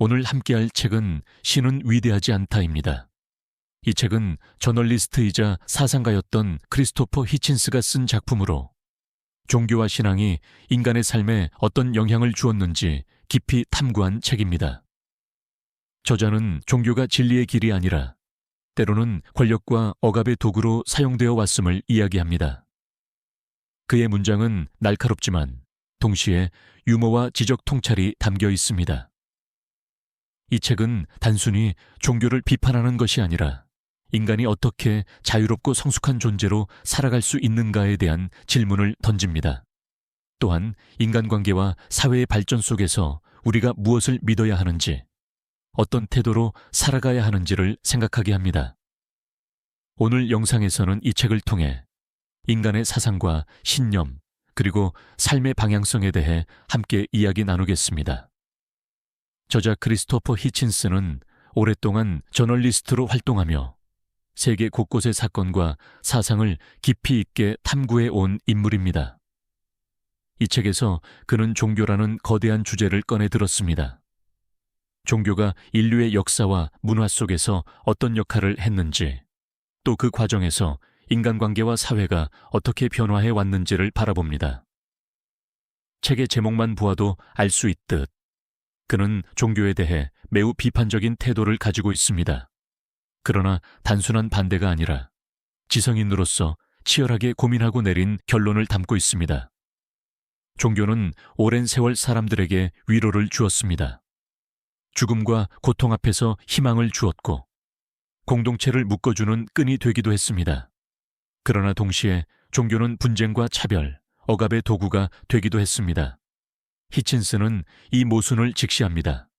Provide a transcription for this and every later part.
오늘 함께할 책은 신은 위대하지 않다입니다. 이 책은 저널리스트이자 사상가였던 크리스토퍼 히친스가 쓴 작품으로 종교와 신앙이 인간의 삶에 어떤 영향을 주었는지 깊이 탐구한 책입니다. 저자는 종교가 진리의 길이 아니라 때로는 권력과 억압의 도구로 사용되어 왔음을 이야기합니다. 그의 문장은 날카롭지만 동시에 유머와 지적 통찰이 담겨 있습니다. 이 책은 단순히 종교를 비판하는 것이 아니라 인간이 어떻게 자유롭고 성숙한 존재로 살아갈 수 있는가에 대한 질문을 던집니다. 또한 인간관계와 사회의 발전 속에서 우리가 무엇을 믿어야 하는지, 어떤 태도로 살아가야 하는지를 생각하게 합니다. 오늘 영상에서는 이 책을 통해 인간의 사상과 신념, 그리고 삶의 방향성에 대해 함께 이야기 나누겠습니다. 저자 크리스토퍼 히친스는 오랫동안 저널리스트로 활동하며 세계 곳곳의 사건과 사상을 깊이 있게 탐구해 온 인물입니다. 이 책에서 그는 종교라는 거대한 주제를 꺼내 들었습니다. 종교가 인류의 역사와 문화 속에서 어떤 역할을 했는지, 또 그 과정에서 인간관계와 사회가 어떻게 변화해 왔는지를 바라봅니다. 책의 제목만 보아도 알 수 있듯 그는 종교에 대해 매우 비판적인 태도를 가지고 있습니다. 그러나 단순한 반대가 아니라 지성인으로서 치열하게 고민하고 내린 결론을 담고 있습니다. 종교는 오랜 세월 사람들에게 위로를 주었습니다. 죽음과 고통 앞에서 희망을 주었고 공동체를 묶어주는 끈이 되기도 했습니다. 그러나 동시에 종교는 분쟁과 차별, 억압의 도구가 되기도 했습니다. 히친스는 이 모순을 직시합니다.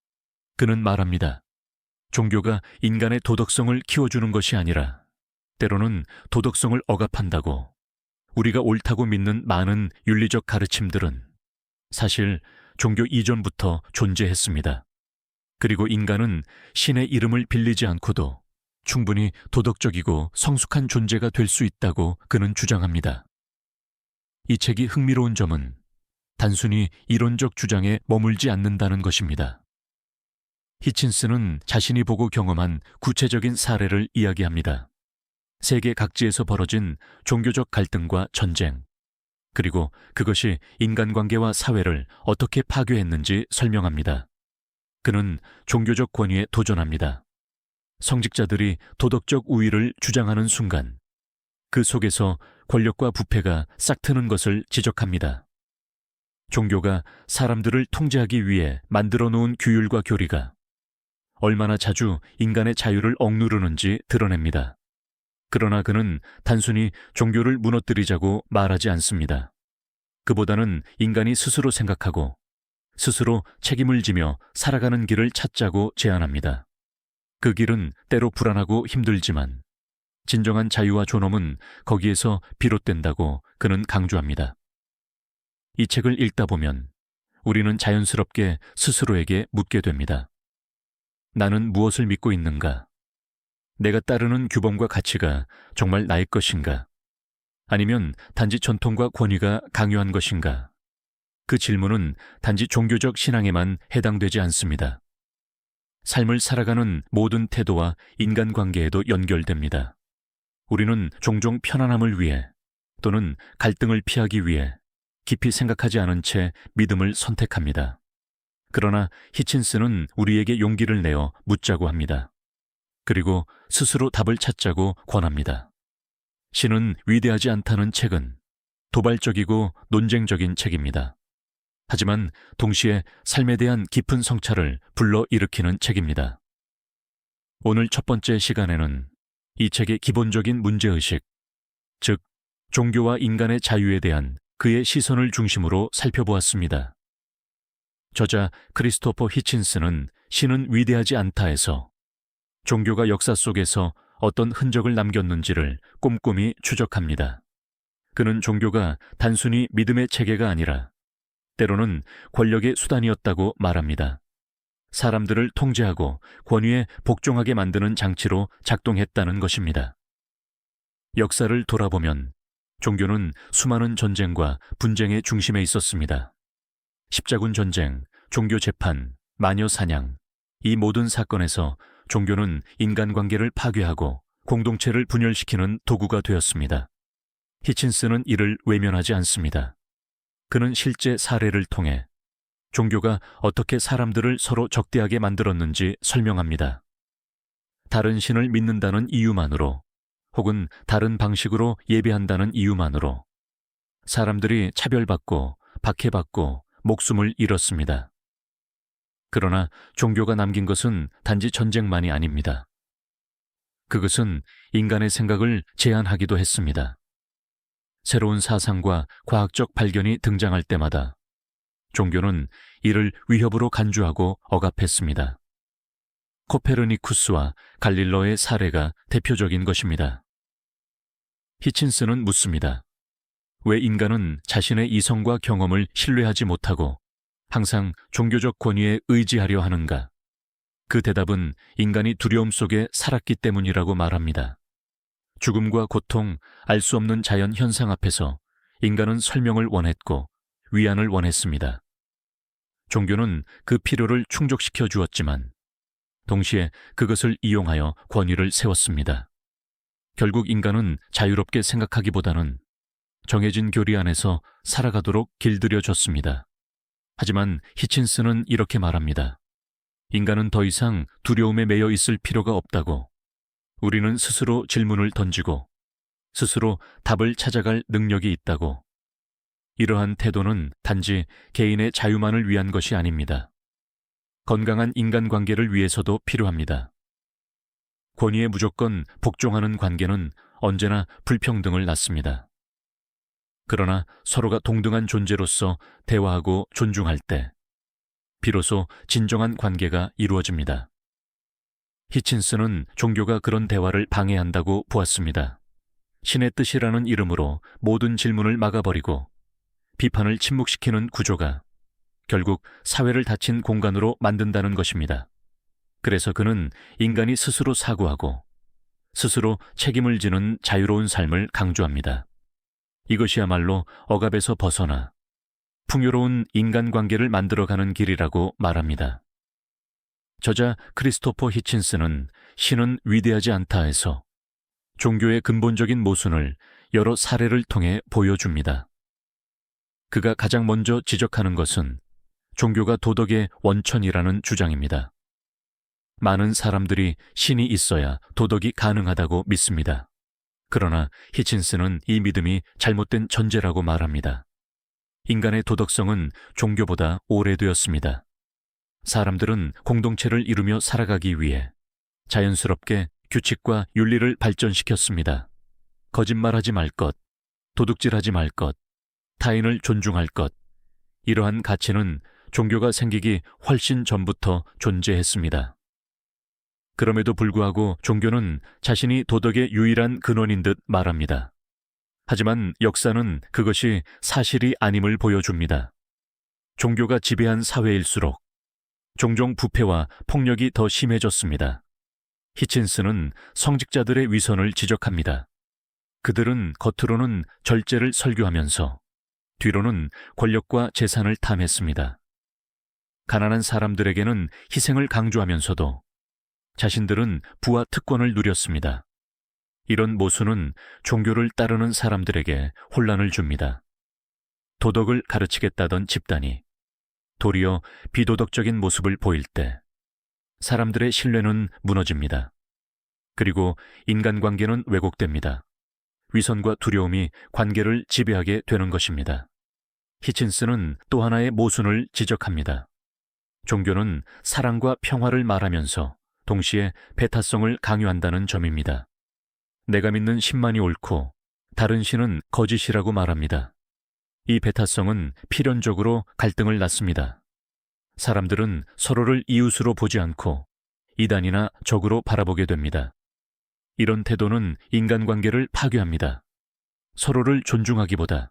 그는 말합니다. 종교가 인간의 도덕성을 키워주는 것이 아니라 때로는 도덕성을 억압한다고. 우리가 옳다고 믿는 많은 윤리적 가르침들은 사실 종교 이전부터 존재했습니다. 그리고 인간은 신의 이름을 빌리지 않고도 충분히 도덕적이고 성숙한 존재가 될 수 있다고 그는 주장합니다. 이 책이 흥미로운 점은 단순히 이론적 주장에 머물지 않는다는 것입니다. 히친스는 자신이 보고 경험한 구체적인 사례를 이야기합니다. 세계 각지에서 벌어진 종교적 갈등과 전쟁, 그리고 그것이 인간관계와 사회를 어떻게 파괴했는지 설명합니다. 그는 종교적 권위에 도전합니다. 성직자들이 도덕적 우위를 주장하는 순간 그 속에서 권력과 부패가 싹트는 것을 지적합니다. 종교가 사람들을 통제하기 위해 만들어 놓은 규율과 교리가 얼마나 자주 인간의 자유를 억누르는지 드러냅니다. 그러나 그는 단순히 종교를 무너뜨리자고 말하지 않습니다. 그보다는 인간이 스스로 생각하고 스스로 책임을 지며 살아가는 길을 찾자고 제안합니다. 그 길은 때로 불안하고 힘들지만 진정한 자유와 존엄은 거기에서 비롯된다고 그는 강조합니다. 이 책을 읽다 보면 우리는 자연스럽게 스스로에게 묻게 됩니다. 나는 무엇을 믿고 있는가? 내가 따르는 규범과 가치가 정말 나의 것인가? 아니면 단지 전통과 권위가 강요한 것인가? 그 질문은 단지 종교적 신앙에만 해당되지 않습니다. 삶을 살아가는 모든 태도와 인간관계에도 연결됩니다. 우리는 종종 편안함을 위해 또는 갈등을 피하기 위해 깊이 생각하지 않은 채 믿음을 선택합니다. 그러나 히친스는 우리에게 용기를 내어 묻자고 합니다. 그리고 스스로 답을 찾자고 권합니다. 신은 위대하지 않다는 책은 도발적이고 논쟁적인 책입니다. 하지만 동시에 삶에 대한 깊은 성찰을 불러일으키는 책입니다. 오늘 첫 번째 시간에는 이 책의 기본적인 문제의식, 즉 종교와 인간의 자유에 대한 그의 시선을 중심으로 살펴보았습니다. 저자 크리스토퍼 히친스는 신은 위대하지 않다에서 종교가 역사 속에서 어떤 흔적을 남겼는지를 꼼꼼히 추적합니다. 그는 종교가 단순히 믿음의 체계가 아니라 때로는 권력의 수단이었다고 말합니다. 사람들을 통제하고 권위에 복종하게 만드는 장치로 작동했다는 것입니다. 역사를 돌아보면 종교는 수많은 전쟁과 분쟁의 중심에 있었습니다. 십자군 전쟁, 종교 재판, 마녀 사냥, 이 모든 사건에서 종교는 인간관계를 파괴하고 공동체를 분열시키는 도구가 되었습니다. 히친스는 이를 외면하지 않습니다. 그는 실제 사례를 통해 종교가 어떻게 사람들을 서로 적대하게 만들었는지 설명합니다. 다른 신을 믿는다는 이유만으로 혹은 다른 방식으로 예배한다는 이유만으로 사람들이 차별받고 박해받고 목숨을 잃었습니다. 그러나 종교가 남긴 것은 단지 전쟁만이 아닙니다. 그것은 인간의 생각을 제한하기도 했습니다. 새로운 사상과 과학적 발견이 등장할 때마다 종교는 이를 위협으로 간주하고 억압했습니다. 코페르니쿠스와 갈릴러의 사례가 대표적인 것입니다. 히친스는 묻습니다. 왜 인간은 자신의 이성과 경험을 신뢰하지 못하고 항상 종교적 권위에 의지하려 하는가? 그 대답은 인간이 두려움 속에 살았기 때문이라고 말합니다. 죽음과 고통, 알 수 없는 자연 현상 앞에서 인간은 설명을 원했고 위안을 원했습니다. 종교는 그 필요를 충족시켜 주었지만 동시에 그것을 이용하여 권위를 세웠습니다. 결국 인간은 자유롭게 생각하기보다는 정해진 교리 안에서 살아가도록 길들여졌습니다. 하지만 히친스는 이렇게 말합니다. 인간은 더 이상 두려움에 매여 있을 필요가 없다고. 우리는 스스로 질문을 던지고 스스로 답을 찾아갈 능력이 있다고. 이러한 태도는 단지 개인의 자유만을 위한 것이 아닙니다. 건강한 인간관계를 위해서도 필요합니다. 권위에 무조건 복종하는 관계는 언제나 불평등을 낳습니다. 그러나 서로가 동등한 존재로서 대화하고 존중할 때 비로소 진정한 관계가 이루어집니다. 히친스는 종교가 그런 대화를 방해한다고 보았습니다. 신의 뜻이라는 이름으로 모든 질문을 막아버리고 비판을 침묵시키는 구조가 결국 사회를 닫힌 공간으로 만든다는 것입니다. 그래서 그는 인간이 스스로 사고하고 스스로 책임을 지는 자유로운 삶을 강조합니다. 이것이야말로 억압에서 벗어나 풍요로운 인간관계를 만들어가는 길이라고 말합니다. 저자 크리스토퍼 히친스는 신은 위대하지 않다에서 종교의 근본적인 모순을 여러 사례를 통해 보여줍니다. 그가 가장 먼저 지적하는 것은 종교가 도덕의 원천이라는 주장입니다. 많은 사람들이 신이 있어야 도덕이 가능하다고 믿습니다. 그러나 히친스는 이 믿음이 잘못된 전제라고 말합니다. 인간의 도덕성은 종교보다 오래되었습니다. 사람들은 공동체를 이루며 살아가기 위해 자연스럽게 규칙과 윤리를 발전시켰습니다. 거짓말하지 말 것, 도둑질하지 말 것, 타인을 존중할 것, 이러한 가치는 종교가 생기기 훨씬 전부터 존재했습니다. 그럼에도 불구하고 종교는 자신이 도덕의 유일한 근원인 듯 말합니다. 하지만 역사는 그것이 사실이 아님을 보여줍니다. 종교가 지배한 사회일수록 종종 부패와 폭력이 더 심해졌습니다. 히친스는 성직자들의 위선을 지적합니다. 그들은 겉으로는 절제를 설교하면서 뒤로는 권력과 재산을 탐했습니다. 가난한 사람들에게는 희생을 강조하면서도 자신들은 부와 특권을 누렸습니다. 이런 모순은 종교를 따르는 사람들에게 혼란을 줍니다. 도덕을 가르치겠다던 집단이 도리어 비도덕적인 모습을 보일 때 사람들의 신뢰는 무너집니다. 그리고 인간관계는 왜곡됩니다. 위선과 두려움이 관계를 지배하게 되는 것입니다. 히친스는 또 하나의 모순을 지적합니다. 종교는 사랑과 평화를 말하면서 동시에 배타성을 강요한다는 점입니다. 내가 믿는 신만이 옳고 다른 신은 거짓이라고 말합니다. 이 배타성은 필연적으로 갈등을 낳습니다. 사람들은 서로를 이웃으로 보지 않고 이단이나 적으로 바라보게 됩니다. 이런 태도는 인간관계를 파괴합니다. 서로를 존중하기보다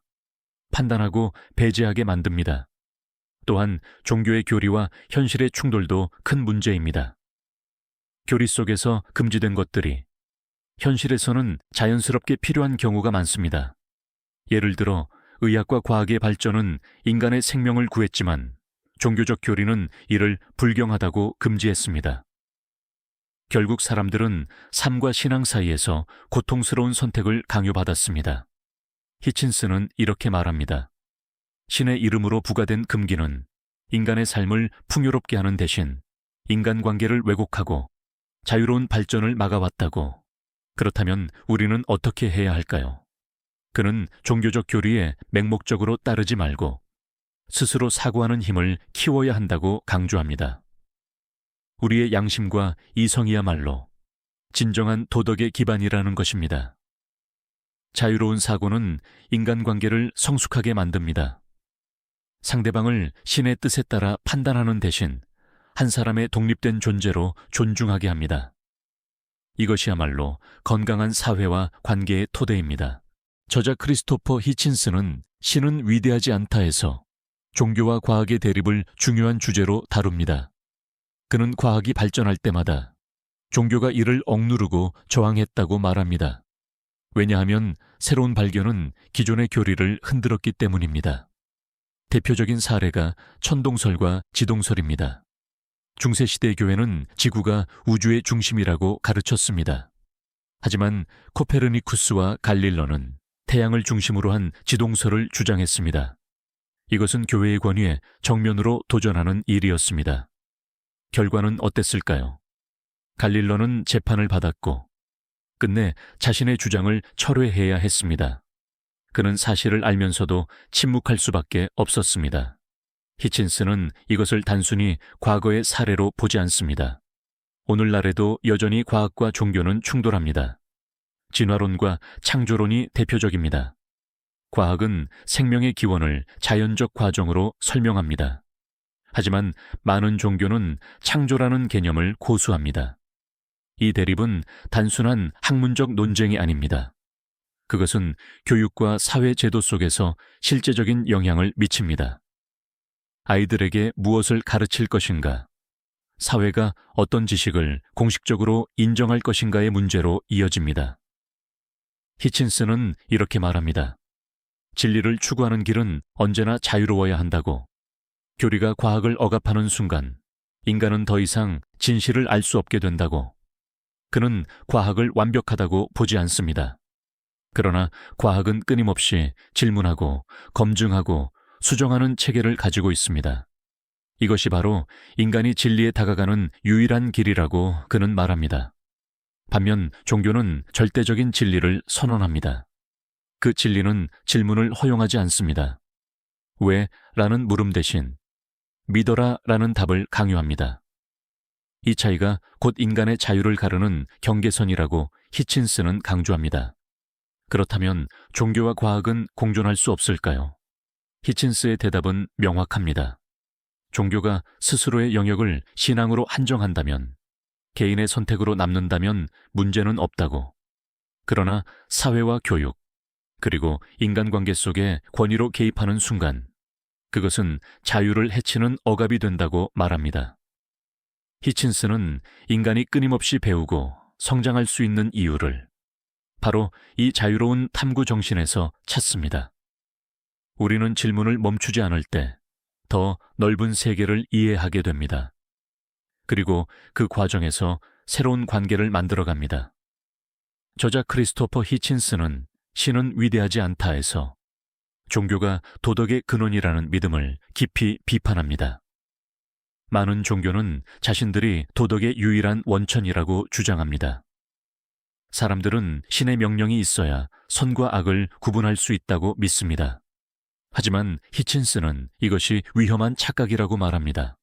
판단하고 배제하게 만듭니다. 또한 종교의 교리와 현실의 충돌도 큰 문제입니다. 교리 속에서 금지된 것들이 현실에서는 자연스럽게 필요한 경우가 많습니다. 예를 들어 의학과 과학의 발전은 인간의 생명을 구했지만 종교적 교리는 이를 불경하다고 금지했습니다. 결국 사람들은 삶과 신앙 사이에서 고통스러운 선택을 강요받았습니다. 히친스는 이렇게 말합니다. 신의 이름으로 부과된 금기는 인간의 삶을 풍요롭게 하는 대신 인간관계를 왜곡하고 자유로운 발전을 막아왔다고. 그렇다면 우리는 어떻게 해야 할까요? 그는 종교적 교리에 맹목적으로 따르지 말고 스스로 사고하는 힘을 키워야 한다고 강조합니다. 우리의 양심과 이성이야말로 진정한 도덕의 기반이라는 것입니다. 자유로운 사고는 인간관계를 성숙하게 만듭니다. 상대방을 신의 뜻에 따라 판단하는 대신 한 사람의 독립된 존재로 존중하게 합니다. 이것이야말로 건강한 사회와 관계의 토대입니다. 저자 크리스토퍼 히친스는 신은 위대하지 않다에서 종교와 과학의 대립을 중요한 주제로 다룹니다. 그는 과학이 발전할 때마다 종교가 이를 억누르고 저항했다고 말합니다. 왜냐하면 새로운 발견은 기존의 교리를 흔들었기 때문입니다. 대표적인 사례가 천동설과 지동설입니다. 중세시대 교회는 지구가 우주의 중심이라고 가르쳤습니다. 하지만 코페르니쿠스와 갈릴러는 태양을 중심으로 한 지동설을 주장했습니다. 이것은 교회의 권위에 정면으로 도전하는 일이었습니다. 결과는 어땠을까요? 갈릴러는 재판을 받았고 끝내 자신의 주장을 철회해야 했습니다. 그는 사실을 알면서도 침묵할 수밖에 없었습니다. 히친스는 이것을 단순히 과거의 사례로 보지 않습니다. 오늘날에도 여전히 과학과 종교는 충돌합니다. 진화론과 창조론이 대표적입니다. 과학은 생명의 기원을 자연적 과정으로 설명합니다. 하지만 많은 종교는 창조라는 개념을 고수합니다. 이 대립은 단순한 학문적 논쟁이 아닙니다. 그것은 교육과 사회 제도 속에서 실제적인 영향을 미칩니다. 아이들에게 무엇을 가르칠 것인가, 사회가 어떤 지식을 공식적으로 인정할 것인가의 문제로 이어집니다. 히친스는 이렇게 말합니다. 진리를 추구하는 길은 언제나 자유로워야 한다고. 교리가 과학을 억압하는 순간 인간은 더 이상 진실을 알 수 없게 된다고. 그는 과학을 완벽하다고 보지 않습니다. 그러나 과학은 끊임없이 질문하고 검증하고 수정하는 체계를 가지고 있습니다. 이것이 바로 인간이 진리에 다가가는 유일한 길이라고 그는 말합니다. 반면 종교는 절대적인 진리를 선언합니다. 그 진리는 질문을 허용하지 않습니다. 왜? 라는 물음 대신 믿어라 라는 답을 강요합니다. 이 차이가 곧 인간의 자유를 가르는 경계선이라고 히친스는 강조합니다. 그렇다면 종교와 과학은 공존할 수 없을까요? 히친스의 대답은 명확합니다. 종교가 스스로의 영역을 신앙으로 한정한다면, 개인의 선택으로 남는다면 문제는 없다고. 그러나 사회와 교육, 그리고 인간관계 속에 권위로 개입하는 순간, 그것은 자유를 해치는 억압이 된다고 말합니다. 히친스는 인간이 끊임없이 배우고 성장할 수 있는 이유를 바로 이 자유로운 탐구 정신에서 찾습니다. 우리는 질문을 멈추지 않을 때 더 넓은 세계를 이해하게 됩니다. 그리고 그 과정에서 새로운 관계를 만들어갑니다. 저자 크리스토퍼 히친스는 신은 위대하지 않다에서 종교가 도덕의 근원이라는 믿음을 깊이 비판합니다. 많은 종교는 자신들이 도덕의 유일한 원천이라고 주장합니다. 사람들은 신의 명령이 있어야 선과 악을 구분할 수 있다고 믿습니다. 하지만 히친스는 이것이 위험한 착각이라고 말합니다.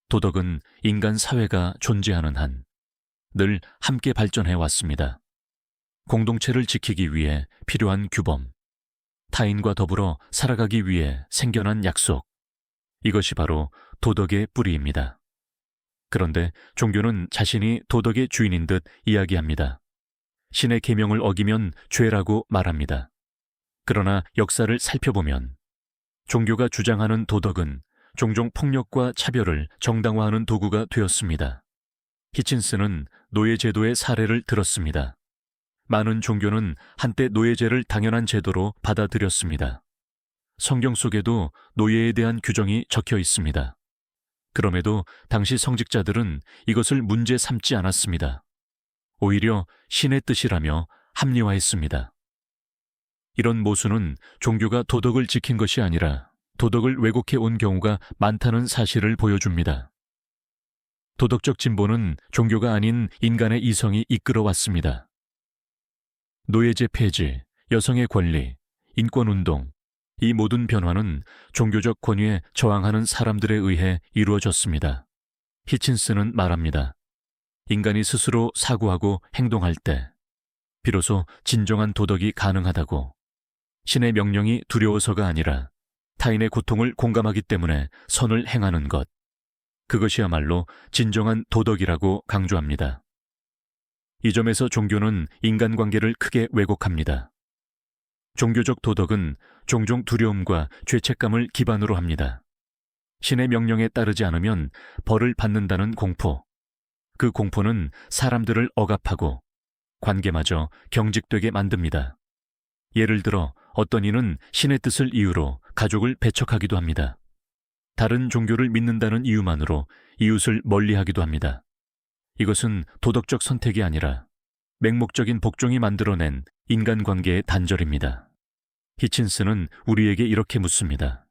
도덕은 인간 사회가 존재하는 한 늘 함께 발전해 왔습니다. 공동체를 지키기 위해 필요한 규범, 타인과 더불어 살아가기 위해 생겨난 약속, 이것이 바로 도덕의 뿌리입니다. 그런데 종교는 자신이 도덕의 주인인 듯 이야기합니다. 신의 계명을 어기면 죄라고 말합니다. 그러나 역사를 살펴보면 종교가 주장하는 도덕은 종종 폭력과 차별을 정당화하는 도구가 되었습니다. 히친스는 노예제도의 사례를 들었습니다. 많은 종교는 한때 노예제를 당연한 제도로 받아들였습니다. 성경 속에도 노예에 대한 규정이 적혀 있습니다. 그럼에도 당시 성직자들은 이것을 문제 삼지 않았습니다. 오히려 신의 뜻이라며 합리화했습니다. 이런 모순은 종교가 도덕을 지킨 것이 아니라 도덕을 왜곡해 온 경우가 많다는 사실을 보여줍니다. 도덕적 진보는 종교가 아닌 인간의 이성이 이끌어왔습니다. 노예제 폐지, 여성의 권리, 인권운동, 이 모든 변화는 종교적 권위에 저항하는 사람들에 의해 이루어졌습니다. 히친스는 말합니다. 인간이 스스로 사고하고 행동할 때 비로소 진정한 도덕이 가능하다고. 신의 명령이 두려워서가 아니라 타인의 고통을 공감하기 때문에 선을 행하는 것. 그것이야말로 진정한 도덕이라고 강조합니다. 이 점에서 종교는 인간관계를 크게 왜곡합니다. 종교적 도덕은 종종 두려움과 죄책감을 기반으로 합니다. 신의 명령에 따르지 않으면 벌을 받는다는 공포. 그 공포는 사람들을 억압하고 관계마저 경직되게 만듭니다. 예를 들어 어떤 이는 신의 뜻을 이유로 가족을 배척하기도 합니다. 다른 종교를 믿는다는 이유만으로 이웃을 멀리하기도 합니다. 이것은 도덕적 선택이 아니라 맹목적인 복종이 만들어낸 인간관계의 단절입니다. 히친스는 우리에게 이렇게 묻습니다.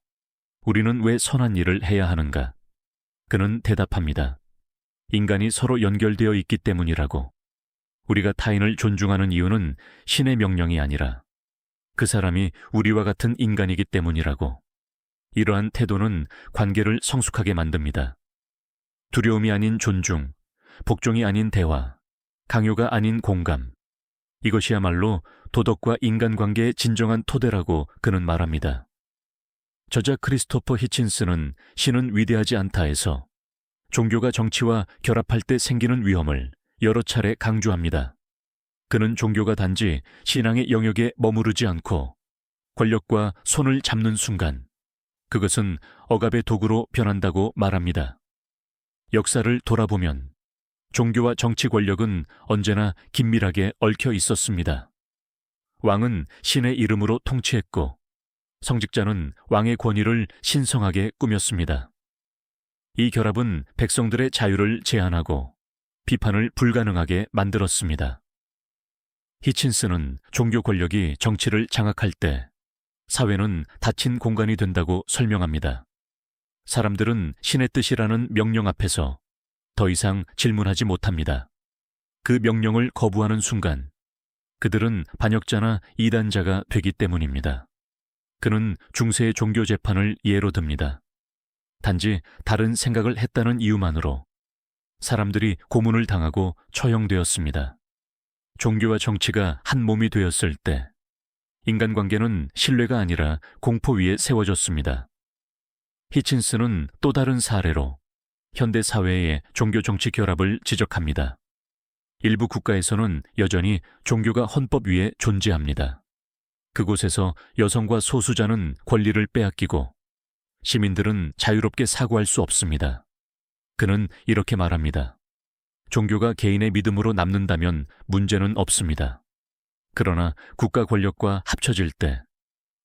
우리는 왜 선한 일을 해야 하는가? 그는 대답합니다. 인간이 서로 연결되어 있기 때문이라고. 우리가 타인을 존중하는 이유는 신의 명령이 아니라 그 사람이 우리와 같은 인간이기 때문이라고. 이러한 태도는 관계를 성숙하게 만듭니다. 두려움이 아닌 존중, 복종이 아닌 대화, 강요가 아닌 공감. 이것이야말로 도덕과 인간관계의 진정한 토대라고 그는 말합니다. 저자 크리스토퍼 히친스는 신은 위대하지 않다에서 종교가 정치와 결합할 때 생기는 위험을 여러 차례 강조합니다. 그는 종교가 단지 신앙의 영역에 머무르지 않고 권력과 손을 잡는 순간 그것은 억압의 도구로 변한다고 말합니다. 역사를 돌아보면 종교와 정치 권력은 언제나 긴밀하게 얽혀 있었습니다. 왕은 신의 이름으로 통치했고 성직자는 왕의 권위를 신성하게 꾸몄습니다. 이 결합은 백성들의 자유를 제한하고 비판을 불가능하게 만들었습니다. 히친스는 종교 권력이 정치를 장악할 때 사회는 닫힌 공간이 된다고 설명합니다. 사람들은 신의 뜻이라는 명령 앞에서 더 이상 질문하지 못합니다. 그 명령을 거부하는 순간 그들은 반역자나 이단자가 되기 때문입니다. 그는 중세의 종교 재판을 예로 듭니다. 단지 다른 생각을 했다는 이유만으로 사람들이 고문을 당하고 처형되었습니다. 종교와 정치가 한 몸이 되었을 때 인간관계는 신뢰가 아니라 공포 위에 세워졌습니다. 히친스는 또 다른 사례로 현대 사회의 종교-정치 결합을 지적합니다. 일부 국가에서는 여전히 종교가 헌법 위에 존재합니다. 그곳에서 여성과 소수자는 권리를 빼앗기고 시민들은 자유롭게 사고할 수 없습니다. 그는 이렇게 말합니다. 종교가 개인의 믿음으로 남는다면 문제는 없습니다. 그러나 국가 권력과 합쳐질 때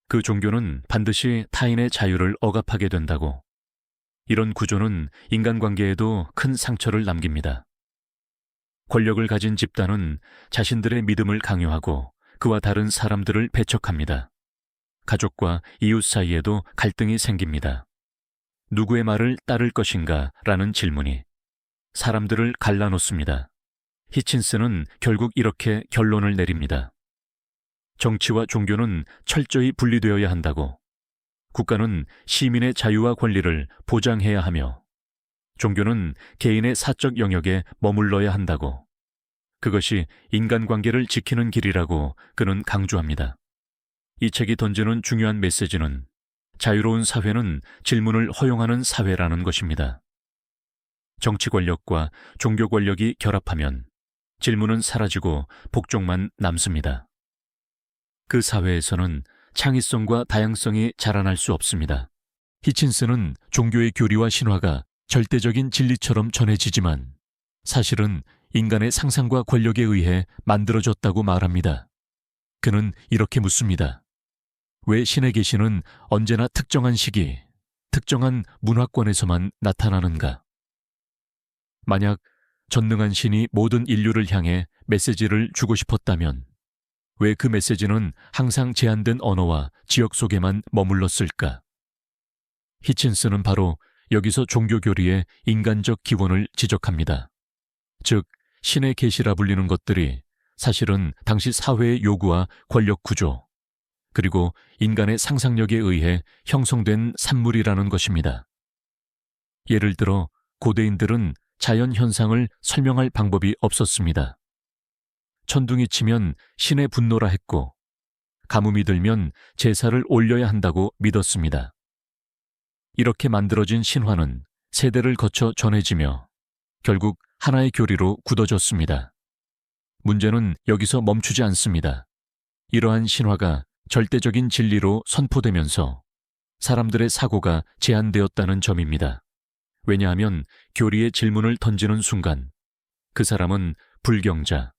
그 종교는 반드시 타인의 자유를 억압하게 된다고. 이런 구조는 인간관계에도 큰 상처를 남깁니다. 권력을 가진 집단은 자신들의 믿음을 강요하고 그와 다른 사람들을 배척합니다. 가족과 이웃 사이에도 갈등이 생깁니다. 누구의 말을 따를 것인가? 라는 질문이 사람들을 갈라놓습니다. 히친스는 결국 이렇게 결론을 내립니다. 정치와 종교는 철저히 분리되어야 한다고. 국가는 시민의 자유와 권리를 보장해야 하며 종교는 개인의 사적 영역에 머물러야 한다고. 그것이 인간관계를 지키는 길이라고 그는 강조합니다. 이 책이 던지는 중요한 메시지는 자유로운 사회는 질문을 허용하는 사회라는 것입니다. 정치 권력과 종교 권력이 결합하면 질문은 사라지고 복종만 남습니다. 그 사회에서는 창의성과 다양성이 자라날 수 없습니다. 히친스는 종교의 교리와 신화가 절대적인 진리처럼 전해지지만 사실은 인간의 상상과 권력에 의해 만들어졌다고 말합니다. 그는 이렇게 묻습니다. 왜 신의 계시는 언제나 특정한 시기, 특정한 문화권에서만 나타나는가? 만약 전능한 신이 모든 인류를 향해 메시지를 주고 싶었다면 왜 그 메시지는 항상 제한된 언어와 지역 속에만 머물렀을까? 히친스는 바로 여기서 종교교리의 인간적 기원을 지적합니다. 즉, 신의 계시라 불리는 것들이 사실은 당시 사회의 요구와 권력 구조, 그리고 인간의 상상력에 의해 형성된 산물이라는 것입니다. 예를 들어 고대인들은 자연 현상을 설명할 방법이 없었습니다. 천둥이 치면 신의 분노라 했고, 가뭄이 들면 제사를 올려야 한다고 믿었습니다. 이렇게 만들어진 신화는 세대를 거쳐 전해지며 결국 하나의 교리로 굳어졌습니다. 문제는 여기서 멈추지 않습니다. 이러한 신화가 절대적인 진리로 선포되면서 사람들의 사고가 제한되었다는 점입니다. 왜냐하면 교리의 질문을 던지는 순간 그 사람은 불경자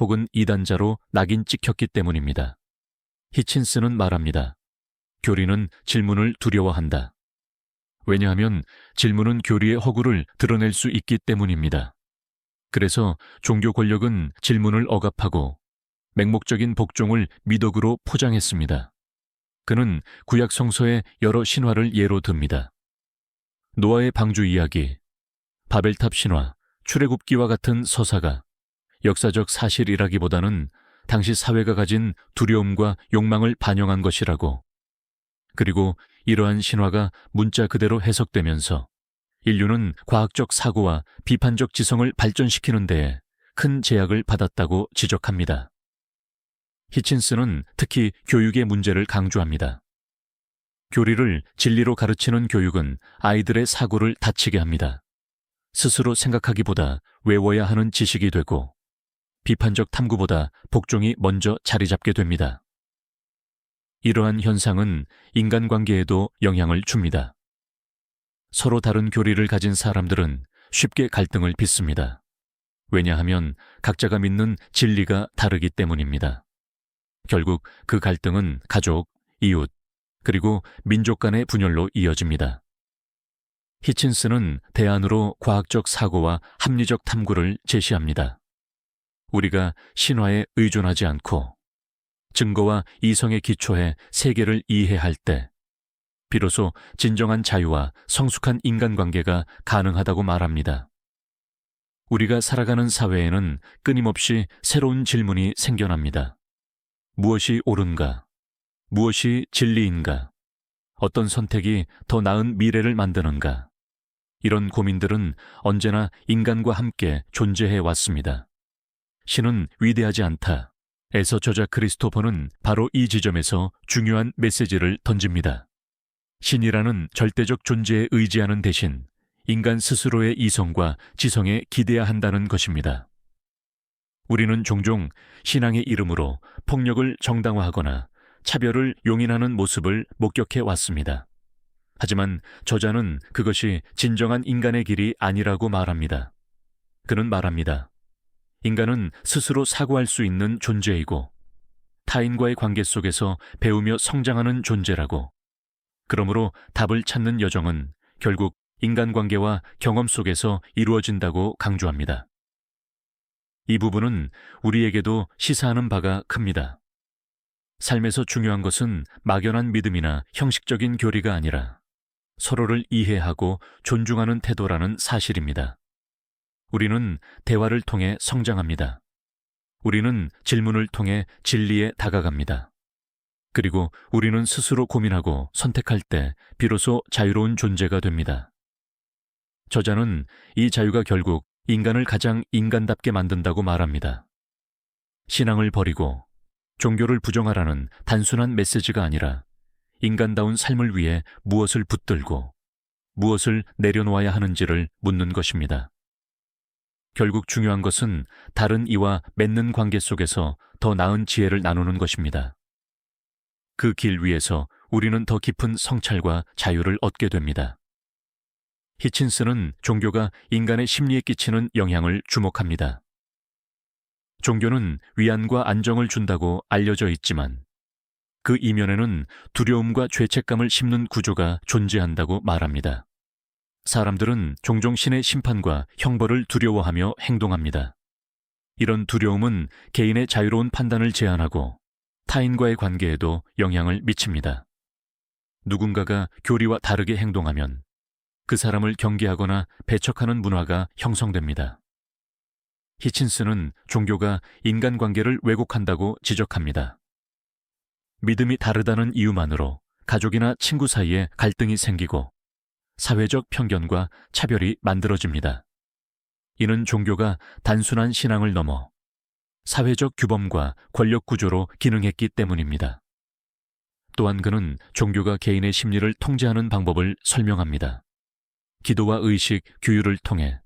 혹은 이단자로 낙인 찍혔기 때문입니다. 히친스는 말합니다. 교리는 질문을 두려워한다. 왜냐하면 질문은 교리의 허구를 드러낼 수 있기 때문입니다. 그래서 종교 권력은 질문을 억압하고 맹목적인 복종을 미덕으로 포장했습니다. 그는 구약 성서의 여러 신화를 예로 듭니다. 노아의 방주 이야기, 바벨탑 신화, 출애굽기와 같은 서사가 역사적 사실이라기보다는 당시 사회가 가진 두려움과 욕망을 반영한 것이라고, 그리고 이러한 신화가 문자 그대로 해석되면서 인류는 과학적 사고와 비판적 지성을 발전시키는 데에 큰 제약을 받았다고 지적합니다. 히친스는 특히 교육의 문제를 강조합니다. 교리를 진리로 가르치는 교육은 아이들의 사고를 닫히게 합니다. 스스로 생각하기보다 외워야 하는 지식이 되고 비판적 탐구보다 복종이 먼저 자리 잡게 됩니다. 이러한 현상은 인간관계에도 영향을 줍니다. 서로 다른 교리를 가진 사람들은 쉽게 갈등을 빚습니다. 왜냐하면 각자가 믿는 진리가 다르기 때문입니다. 결국 그 갈등은 가족, 이웃, 그리고 민족 간의 분열로 이어집니다. 히친스는 대안으로 과학적 사고와 합리적 탐구를 제시합니다. 우리가 신화에 의존하지 않고 증거와 이성에 기초해 세계를 이해할 때 비로소 진정한 자유와 성숙한 인간관계가 가능하다고 말합니다. 우리가 살아가는 사회에는 끊임없이 새로운 질문이 생겨납니다. 무엇이 옳은가? 무엇이 진리인가? 어떤 선택이 더 나은 미래를 만드는가? 이런 고민들은 언제나 인간과 함께 존재해 왔습니다. 신은 위대하지 않다. 에서 저자 크리스토퍼는 바로 이 지점에서 중요한 메시지를 던집니다. 신이라는 절대적 존재에 의지하는 대신 인간 스스로의 이성과 지성에 기대야 한다는 것입니다. 우리는 종종 신앙의 이름으로 폭력을 정당화하거나 차별을 용인하는 모습을 목격해 왔습니다. 하지만 저자는 그것이 진정한 인간의 길이 아니라고 말합니다. 그는 말합니다. 인간은 스스로 사고할 수 있는 존재이고 타인과의 관계 속에서 배우며 성장하는 존재라고. 그러므로 답을 찾는 여정은 결국 인간관계와 경험 속에서 이루어진다고 강조합니다. 이 부분은 우리에게도 시사하는 바가 큽니다. 삶에서 중요한 것은 막연한 믿음이나 형식적인 교리가 아니라 서로를 이해하고 존중하는 태도라는 사실입니다. 우리는 대화를 통해 성장합니다. 우리는 질문을 통해 진리에 다가갑니다. 그리고 우리는 스스로 고민하고 선택할 때 비로소 자유로운 존재가 됩니다. 저자는 이 자유가 결국 인간을 가장 인간답게 만든다고 말합니다. 신앙을 버리고 종교를 부정하라는 단순한 메시지가 아니라 인간다운 삶을 위해 무엇을 붙들고 무엇을 내려놓아야 하는지를 묻는 것입니다. 결국 중요한 것은 다른 이와 맺는 관계 속에서 더 나은 지혜를 나누는 것입니다. 그 길 위에서 우리는 더 깊은 성찰과 자유를 얻게 됩니다. 히친스는 종교가 인간의 심리에 끼치는 영향을 주목합니다. 종교는 위안과 안정을 준다고 알려져 있지만 그 이면에는 두려움과 죄책감을 심는 구조가 존재한다고 말합니다. 사람들은 종종 신의 심판과 형벌을 두려워하며 행동합니다. 이런 두려움은 개인의 자유로운 판단을 제한하고 타인과의 관계에도 영향을 미칩니다. 누군가가 교리와 다르게 행동하면 그 사람을 경계하거나 배척하는 문화가 형성됩니다. 히친스는 종교가 인간관계를 왜곡한다고 지적합니다. 믿음이 다르다는 이유만으로 가족이나 친구 사이에 갈등이 생기고 사회적 편견과 차별이 만들어집니다. 이는 종교가 단순한 신앙을 넘어 사회적 규범과 권력 구조로 기능했기 때문입니다. 또한 그는 종교가 개인의 심리를 통제하는 방법을 설명합니다. 기도와 의식, 규율을 통해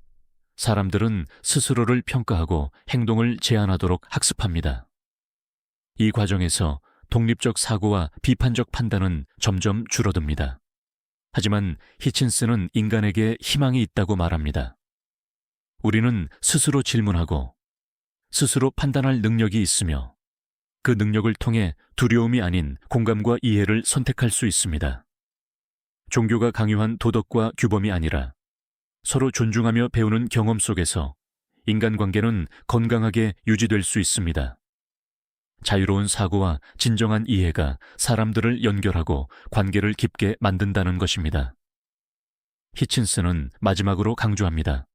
사람들은 스스로를 평가하고 행동을 제한하도록 학습합니다. 이 과정에서 독립적 사고와 비판적 판단은 점점 줄어듭니다. 하지만 히친스는 인간에게 희망이 있다고 말합니다. 우리는 스스로 질문하고 스스로 판단할 능력이 있으며 그 능력을 통해 두려움이 아닌 공감과 이해를 선택할 수 있습니다. 종교가 강요한 도덕과 규범이 아니라 서로 존중하며 배우는 경험 속에서 인간관계는 건강하게 유지될 수 있습니다. 자유로운 사고와 진정한 이해가 사람들을 연결하고 관계를 깊게 만든다는 것입니다. 히친스는 마지막으로 강조합니다.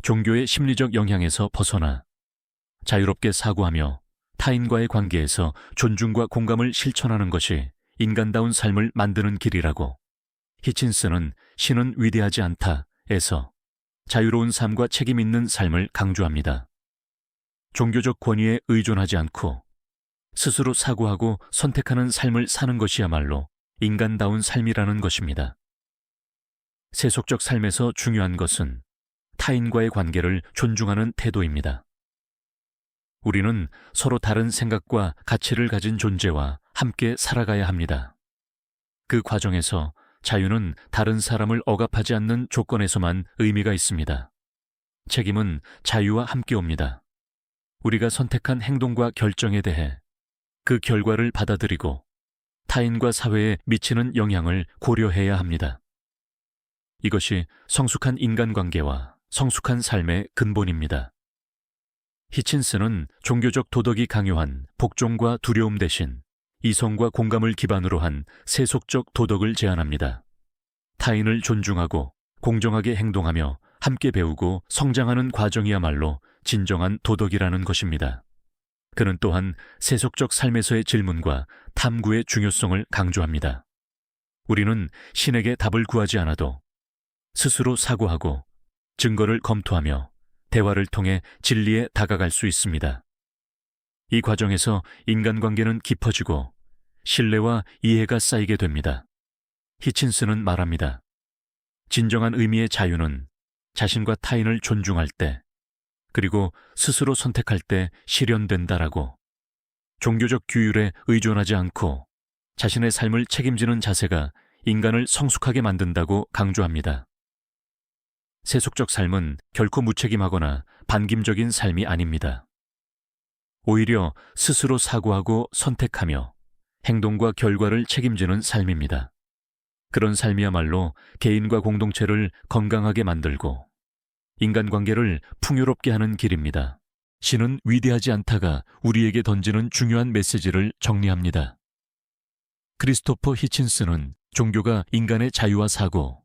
종교의 심리적 영향에서 벗어나 자유롭게 사고하며 타인과의 관계에서 존중과 공감을 실천하는 것이 인간다운 삶을 만드는 길이라고. 히친스는 신은 위대하지 않다에서 자유로운 삶과 책임 있는 삶을 강조합니다. 종교적 권위에 의존하지 않고 스스로 사고하고 선택하는 삶을 사는 것이야말로 인간다운 삶이라는 것입니다. 세속적 삶에서 중요한 것은 타인과의 관계를 존중하는 태도입니다. 우리는 서로 다른 생각과 가치를 가진 존재와 함께 살아가야 합니다. 그 과정에서 자유는 다른 사람을 억압하지 않는 조건에서만 의미가 있습니다. 책임은 자유와 함께 옵니다. 우리가 선택한 행동과 결정에 대해 그 결과를 받아들이고 타인과 사회에 미치는 영향을 고려해야 합니다. 이것이 성숙한 인간관계와 성숙한 삶의 근본입니다. 히친스는 종교적 도덕이 강요한 복종과 두려움 대신 이성과 공감을 기반으로 한 세속적 도덕을 제안합니다. 타인을 존중하고 공정하게 행동하며 함께 배우고 성장하는 과정이야말로 진정한 도덕이라는 것입니다. 그는 또한 세속적 삶에서의 질문과 탐구의 중요성을 강조합니다. 우리는 신에게 답을 구하지 않아도 스스로 사고하고 증거를 검토하며 대화를 통해 진리에 다가갈 수 있습니다. 이 과정에서 인간관계는 깊어지고 신뢰와 이해가 쌓이게 됩니다. 히친스는 말합니다. 진정한 의미의 자유는 자신과 타인을 존중할 때, 그리고 스스로 선택할 때 실현된다라고. 종교적 규율에 의존하지 않고 자신의 삶을 책임지는 자세가 인간을 성숙하게 만든다고 강조합니다. 세속적 삶은 결코 무책임하거나 반김적인 삶이 아닙니다. 오히려 스스로 사고하고 선택하며 행동과 결과를 책임지는 삶입니다. 그런 삶이야말로 개인과 공동체를 건강하게 만들고 인간관계를 풍요롭게 하는 길입니다. 신은 위대하지 않다가 우리에게 던지는 중요한 메시지를 정리합니다. 크리스토퍼 히친스는 종교가 인간의 자유와 사고,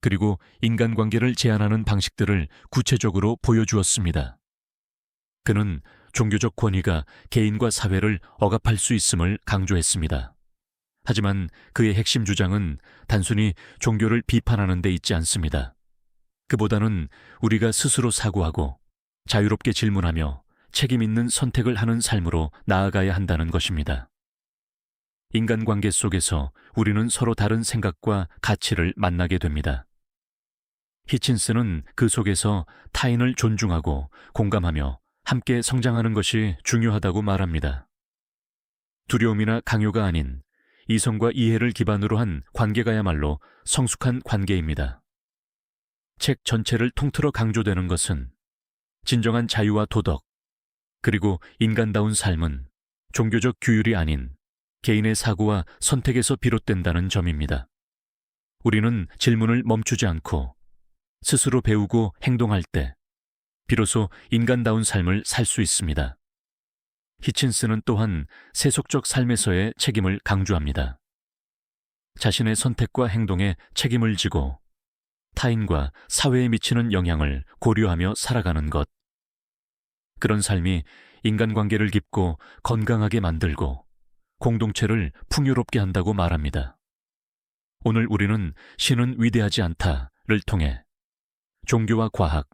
그리고 인간관계를 제한하는 방식들을 구체적으로 보여주었습니다. 그는 종교적 권위가 개인과 사회를 억압할 수 있음을 강조했습니다. 하지만 그의 핵심 주장은 단순히 종교를 비판하는 데 있지 않습니다. 그보다는 우리가 스스로 사고하고 자유롭게 질문하며 책임 있는 선택을 하는 삶으로 나아가야 한다는 것입니다. 인간관계 속에서 우리는 서로 다른 생각과 가치를 만나게 됩니다. 히친스는 그 속에서 타인을 존중하고 공감하며 함께 성장하는 것이 중요하다고 말합니다. 두려움이나 강요가 아닌 이성과 이해를 기반으로 한 관계가야말로 성숙한 관계입니다. 책 전체를 통틀어 강조되는 것은 진정한 자유와 도덕, 그리고 인간다운 삶은 종교적 규율이 아닌 개인의 사고와 선택에서 비롯된다는 점입니다. 우리는 질문을 멈추지 않고 스스로 배우고 행동할 때 비로소 인간다운 삶을 살 수 있습니다. 히친스는 또한 세속적 삶에서의 책임을 강조합니다. 자신의 선택과 행동에 책임을 지고 타인과 사회에 미치는 영향을 고려하며 살아가는 것. 그런 삶이 인간관계를 깊고 건강하게 만들고 공동체를 풍요롭게 한다고 말합니다. 오늘 우리는 신은 위대하지 않다를 통해 종교와 과학,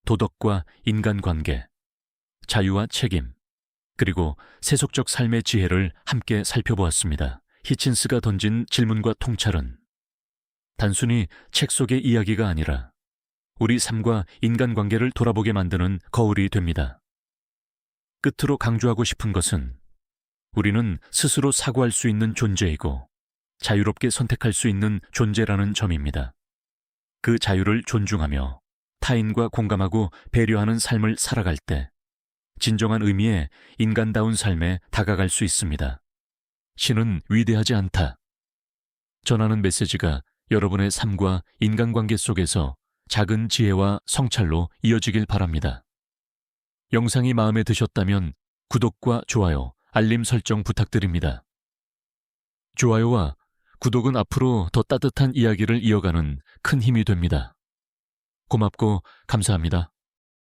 도덕과 인간관계, 자유와 책임, 그리고 세속적 삶의 지혜를 함께 살펴보았습니다. 히친스가 던진 질문과 통찰은 단순히 책 속의 이야기가 아니라 우리 삶과 인간관계를 돌아보게 만드는 거울이 됩니다. 끝으로 강조하고 싶은 것은 우리는 스스로 사고할 수 있는 존재이고 자유롭게 선택할 수 있는 존재라는 점입니다. 그 자유를 존중하며 타인과 공감하고 배려하는 삶을 살아갈 때 진정한 의미의 인간다운 삶에 다가갈 수 있습니다. 신은 위대하지 않다. 전하는 메시지가 여러분의 삶과 인간관계 속에서 작은 지혜와 성찰로 이어지길 바랍니다. 영상이 마음에 드셨다면 구독과 좋아요, 알림 설정 부탁드립니다. 좋아요와 구독은 앞으로 더 따뜻한 이야기를 이어가는 큰 힘이 됩니다. 고맙고 감사합니다.